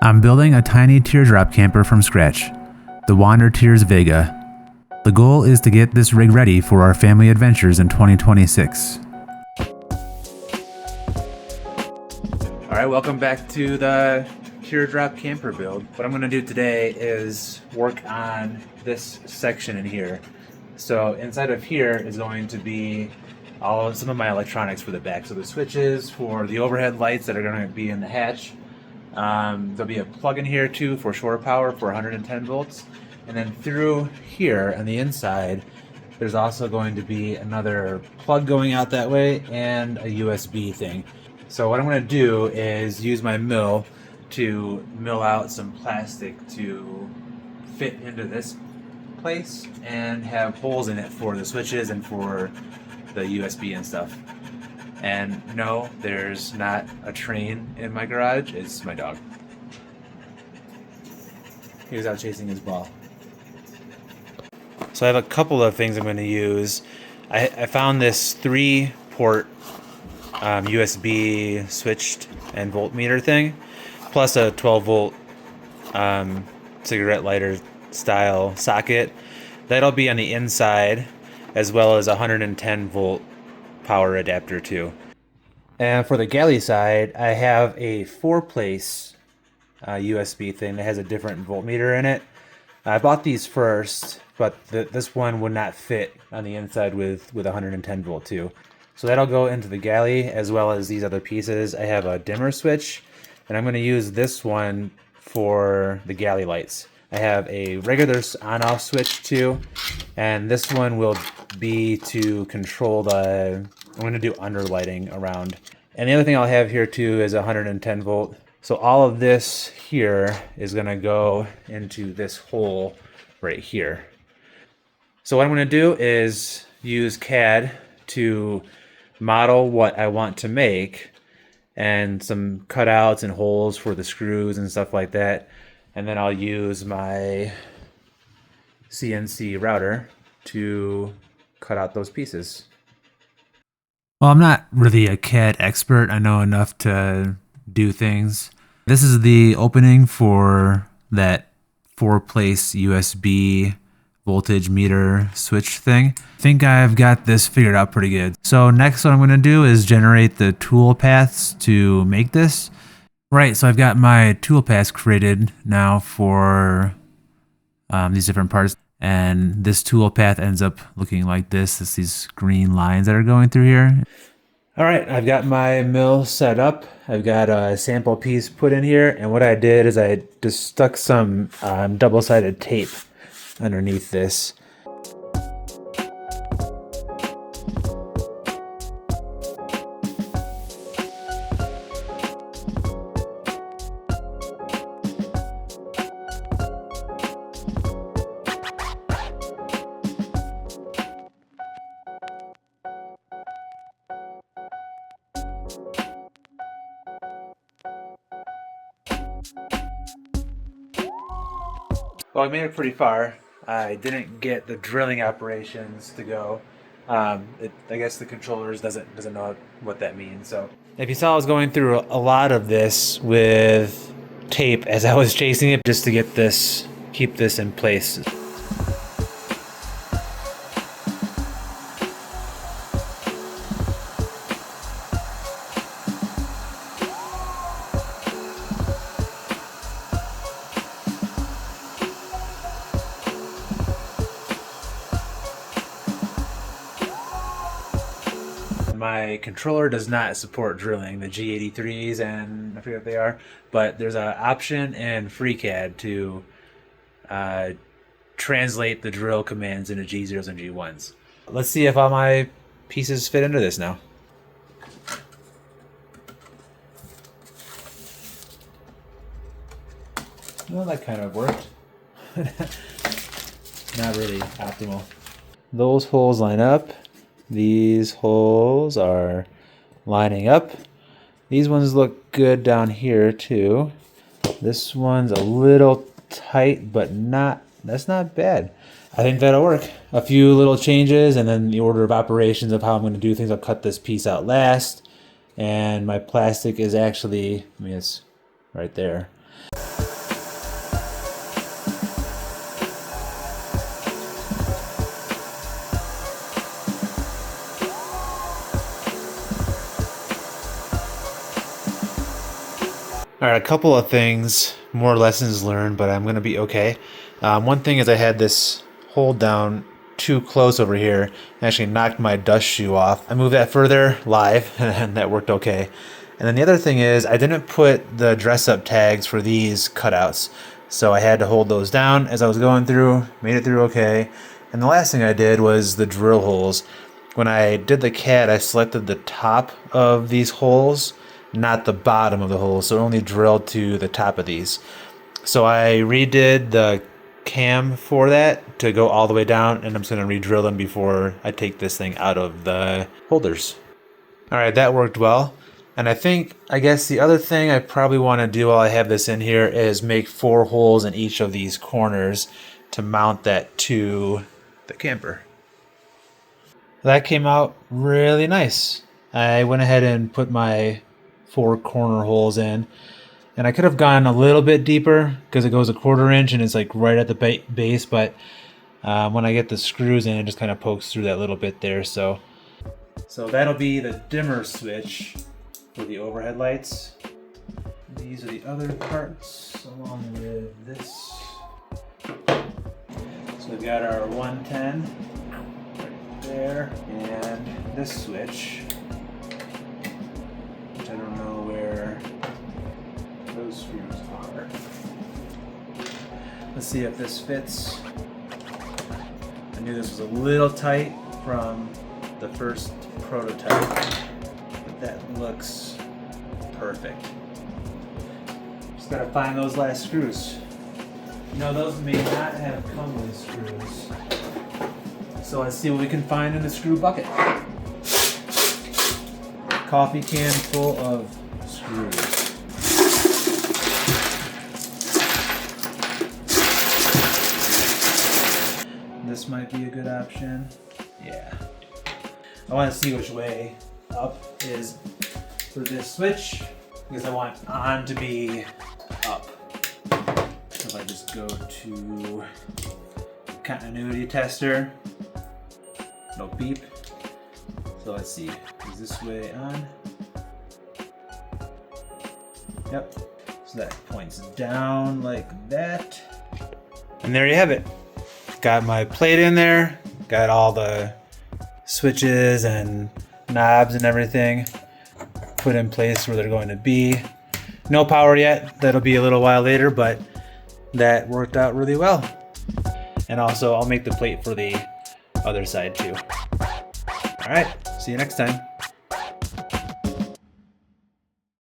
I'm building a tiny teardrop camper from scratch, the Wander Tears Vaga. The goal is to get this rig ready for our family adventures in 2026. Alright, welcome back to the teardrop camper build. What I'm going to do today is work on this section in here. So inside of here is going to be some of my electronics for the back. So the switches for the overhead lights that are going to be in the hatch. There'll be a plug in here too for shore power for 110 volts. And then through here on the inside, there's also going to be another plug going out that way and a USB thing. So what I'm going to do is use my mill to mill out some plastic to fit into this place and have holes in it for the switches and for the USB and stuff. And no, there's not a train in my garage, it's my dog. He was out chasing his ball. So I have a couple of things I'm going to use. I found this 3-port USB switched and voltmeter thing, plus a 12-volt cigarette lighter style socket. That'll be on the inside, as well as a 110-volt power adapter too. And for the galley side, I have a 4-place USB thing that has a different voltmeter in it. I bought these first, but this one would not fit on the inside with 110 volt too. So that'll go into the galley as well as these other pieces. I have a dimmer switch, and I'm going to use this one for the galley lights. I have a regular on-off switch too, and this one will be to control I'm going to do underlighting around. And the other thing I'll have here too is 110 volt. So all of this here is going to go into this hole right here. So what I'm going to do is use CAD to model what I want to make and some cutouts and holes for the screws and stuff like that. And then I'll use my CNC router to cut out those pieces. Well, I'm not really a CAD expert. I know enough to do things. This is the opening for that 4-place USB voltage meter switch thing. I think I've got this figured out pretty good. So next what I'm going to do is generate the toolpaths to make this. Right, so I've got my toolpaths created now for these different parts. And this toolpath ends up looking like this. It's these green lines that are going through here. All right, I've got my mill set up. I've got a sample piece put in here. And what I did is I just stuck some double-sided tape underneath this. Well, I made it pretty far. I didn't get the drilling operations to go. I guess the controllers doesn't know what that means. So if you saw, I was going through a lot of this with tape as I was chasing it, just to get this, keep this in place. My controller does not support drilling, the G83s and I forget what they are, but there's an option in FreeCAD to translate the drill commands into G0s and G1s. Let's see if all my pieces fit into this now. Well, that kind of worked. Not really optimal. Those holes line up. These holes are lining up. These ones look good down here too. This one's a little tight, but that's not bad. I think that'll work. A few little changes and then the order of operations of how I'm going to do things. I'll cut this piece out last. And my plastic is actually, it's right there. All right, a couple of things, more lessons learned, but I'm going to be okay. One thing is I had this hold down too close over here and actually knocked my dust shoe off. I moved that further live and that worked okay. And then the other thing is I didn't put the dress up tags for these cutouts. So I had to hold those down as I was going through, made it through okay. And the last thing I did was the drill holes. When I did the CAD, I selected the top of these holes, not the bottom of the hole, so it only drilled to the top of these. So I redid the cam for that to go all the way down, and I'm just going to re-drill them before I take this thing out of the holders. All right, that worked well. And I guess the other thing I probably want to do while I have this in here is make 4 holes in each of these corners to mount that to the camper. That came out really nice. I went ahead and put my 4 corner holes in, and I could have gone a little bit deeper because it goes 1/4 inch and it's like right at the base, but when I get the screws in, it just kind of pokes through that little bit there. So that'll be the dimmer switch for the overhead lights. These are the other parts along with this. So we've got our 110 right there, and this switch, which I don't know where those screws are. Let's see if this fits. I knew this was a little tight from the first prototype, but that looks perfect. Just gotta find those last screws. You know, those may not have come with screws. So let's see what we can find in the screw bucket. Coffee can full of screws. This might be a good option. Yeah. I want to see which way up is for this switch, because I want on to be up. So if I just go to continuity tester, it'll beep. So let's see, is this way on? Yep. So that points down like that. And there you have it. Got my plate in there, got all the switches and knobs and everything put in place where they're going to be. No power yet, that'll be a little while later, but that worked out really well. And also I'll make the plate for the other side too. All right, see you next time.